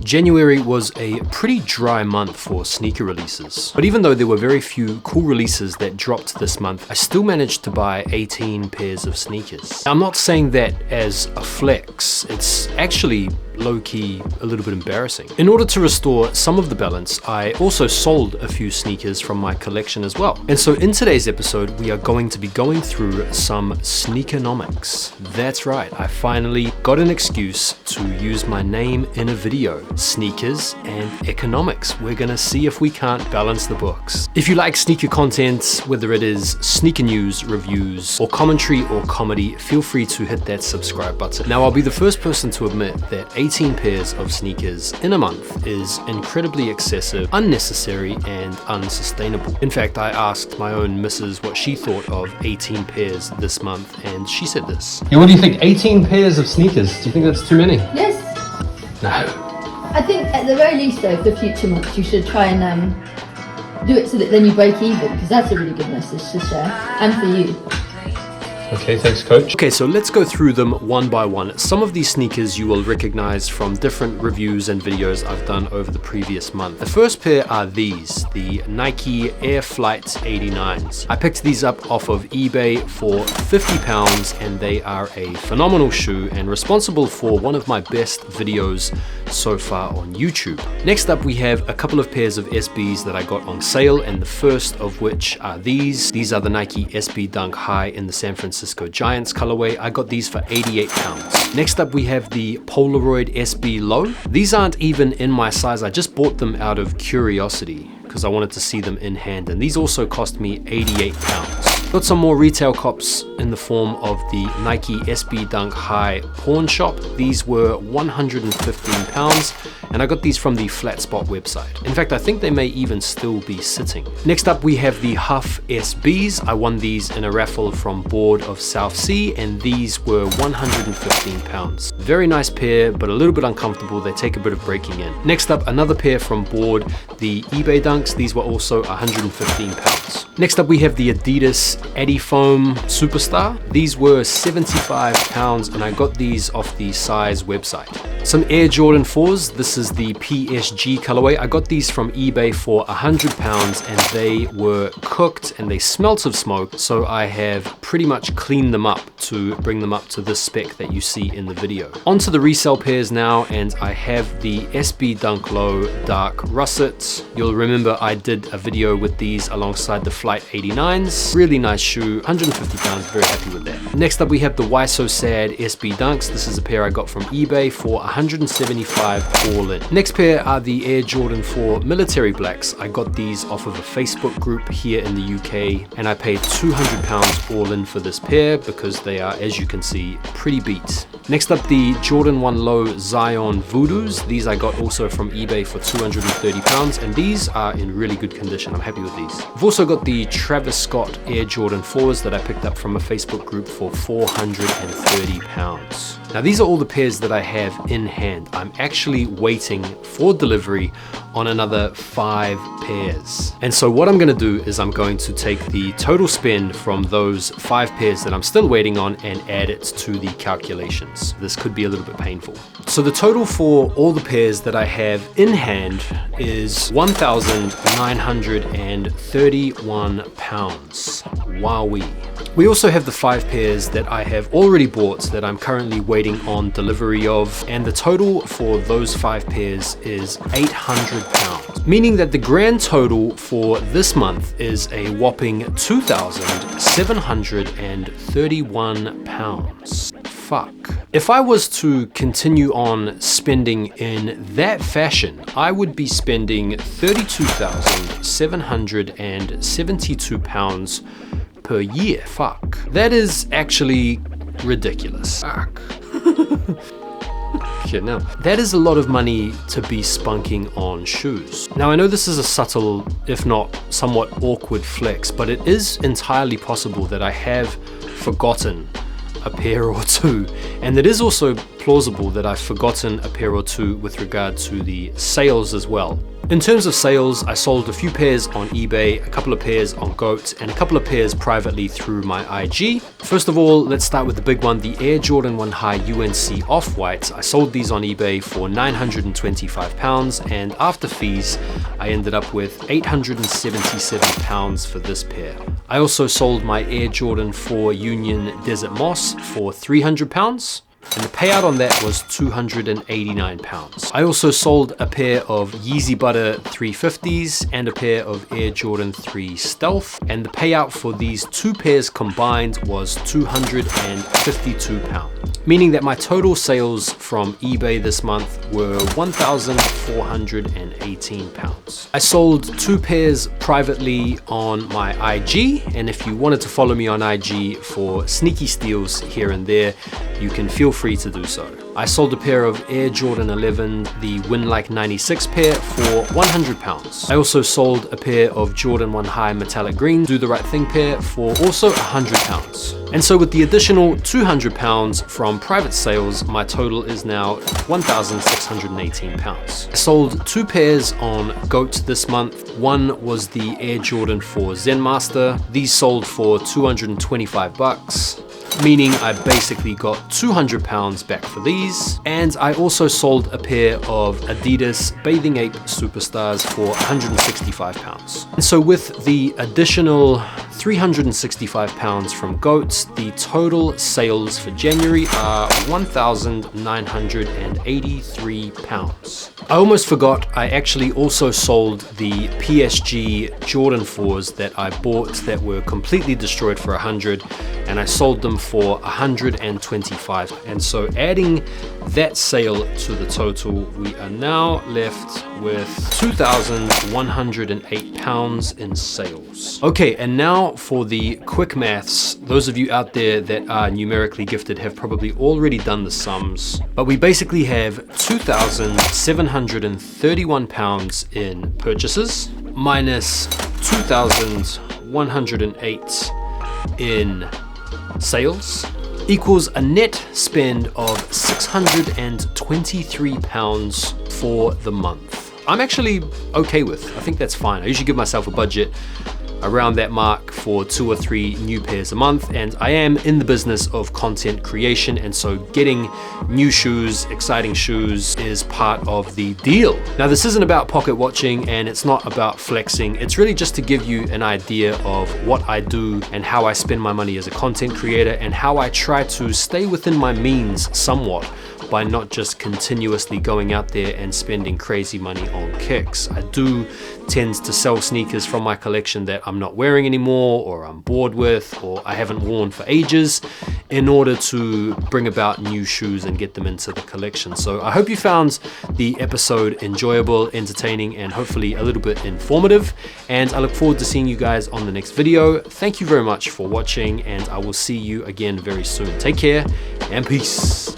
January was a pretty dry month for sneaker releases. But even though there were very few cool releases that dropped this month, I still managed to buy 18 pairs of sneakers. Now, I'm not saying that as a flex, it's actually low-key a little bit embarrassing. In order to restore some of the balance, I also sold a few sneakers from my collection as well. And so in today's episode, we are going to be going through some Sneakernomics. That's right, I finally got an excuse to use my name in a video. Sneakers and economics. We're gonna see if we can't balance the books. If you like sneaker content, whether it is sneaker news, reviews, or commentary or comedy, feel free to hit that subscribe button. Now, I'll be the first person to admit that 18 pairs of sneakers in a month is incredibly excessive, unnecessary, and unsustainable. In fact, I asked my own missus what she thought of 18 pairs this month, and she said this. Yeah, what do you think? 18 pairs of sneakers? Do you think that's too many? Yes. No. I think at the very least though, for future months, you should try and do it so that then you break even, because that's a really good message to share, and for you. Okay, thanks, coach. Okay, so let's go through them one by one. Some of these sneakers you will recognize from different reviews and videos I've done over the previous month. The first pair are these, the Nike Air Flight 89s. I picked these up off of eBay for £50, and they are a phenomenal shoe and responsible for one of my best videos so far on YouTube. Next up, we have a couple of pairs of SBs that I got on sale, and the first of which are these. These are the Nike SB Dunk High in the San Francisco Giants colorway. I got these for £88. Next up, we have the Polaroid SB Low. These aren't even in my size. I just bought them out of curiosity because I wanted to see them in hand, and these also cost me £88. Got some more retail cops in the form of the Nike SB Dunk High pawn shop. These were £115, and I got these from the Flat Spot website. In fact, I think they may even still be sitting. Next up, we have the Huff SBs. I won these in a raffle from Board of South Sea, and these were £115. Very nice pair, but a little bit uncomfortable. They take a bit of breaking in. Next up, another pair from Board, the eBay Dunks. These were also £115. Next up, we have the Adidas Adifoam Superstar. These were £75, and I got these off the Size website. Some Air Jordan 4s. This is the PSG colorway. I got these from eBay for £100, and they were cooked and they smelt of smoke, so I have pretty much cleaned them up to bring them up to this spec that you see in the video. Onto the resale pairs now, and I have the SB Dunk Low Dark Russet. You'll remember I did a video with these alongside the Flight 89s. Really nice shoe, £150, very happy with that. Next up, we have the Why So Sad SB Dunks. This is a pair I got from eBay for £175 all in. Next pair are the Air Jordan 4 Military Blacks. I got these off of a Facebook group here in the UK, and I paid £200 all in for this pair because they are, as you can see, pretty beat. Next up, the Jordan 1 Low Zion Voodoos. These I got also from eBay for £230, and these are in really good condition. I'm happy with these. I've also got the Travis Scott Air Jordan 4s that I picked up from a Facebook group for £430. Now, these are all the pairs that I have in hand. I'm actually waiting for delivery on another 5 pairs. And so what I'm gonna do is I'm going to take the total spend from those 5 pairs that I'm still waiting on and add it to the calculations. This could be a little bit painful. So the total for all the pairs that I have in hand is £1,931. Wowee. We also have the 5 pairs that I have already bought that I'm currently waiting on delivery of, and the total for those 5 pairs is £800, meaning that the grand total for this month is a whopping £2,731. Fuck. If I was to continue on spending in that fashion, I would be spending £32,772 per year. Fuck. That is actually ridiculous. Fuck. Shit, now that is a lot of money to be spunking on shoes. Now, I know this is a subtle, if not somewhat awkward flex, but it is entirely possible that I have forgotten a pair or two, and it is also plausible that I've forgotten a pair or two with regard to the sales as well. In terms of sales, I sold a few pairs on eBay, a couple of pairs on GOAT, and a couple of pairs privately through my IG. First of all, let's start with the big one, the Air Jordan 1 High UNC Off-White. I sold these on eBay for £925, and after fees, I ended up with £877 for this pair. I also sold my Air Jordan 4 Union Desert Moss for £300. And the payout on that was £289. I also sold a pair of Yeezy Butter 350s and a pair of Air Jordan 3 Stealth, and the payout for these two pairs combined was £252, meaning that my total sales from eBay this month were £1,418. I sold two pairs privately on my IG, and if you wanted to follow me on IG for sneaky steals here and there, you can feel free to do so. I sold a pair of Air Jordan 11, the Winlike 96 pair, for £100. I also sold a pair of Jordan 1 High Metallic Green Do The Right Thing pair for also £100. And so with the additional £200 from private sales, my total is now £1,618. I sold two pairs on GOAT this month. One was the Air Jordan 4 Zen Master. These sold for $225. Meaning I basically got £200 back for these. And I also sold a pair of Adidas Bathing Ape Superstars for £165. And so with the additional £365 from GOAT, the total sales for January are £1,983. I almost forgot, I actually also sold the PSG Jordan 4s that I bought that were completely destroyed for $100, and I sold them for $125. And so adding that sale to the total, we are now left with £2,108 in sales. Okay, and now for the quick maths. Those of you out there that are numerically gifted have probably already done the sums, but we basically have £2,731 in purchases minus 2,108 in sales equals a net spend of £623 for the month. I'm actually okay with. I think that's fine. I usually give myself a budget around that mark for 2 or 3 new pairs a month, and I am in the business of content creation, and so getting new shoes, exciting shoes, is part of the deal. Now, this isn't about pocket watching, and it's not about flexing. It's really just to give you an idea of what I do and how I spend my money as a content creator, and how I try to stay within my means somewhat by not just continuously going out there and spending crazy money on kicks. I do tend to sell sneakers from my collection that I'm not wearing anymore, or I'm bored with, or I haven't worn for ages, in order to bring about new shoes and get them into the collection. So I hope you found the episode enjoyable, entertaining, and hopefully a little bit informative. And I look forward to seeing you guys on the next video. Thank you very much for watching, and I will see you again very soon. Take care and peace.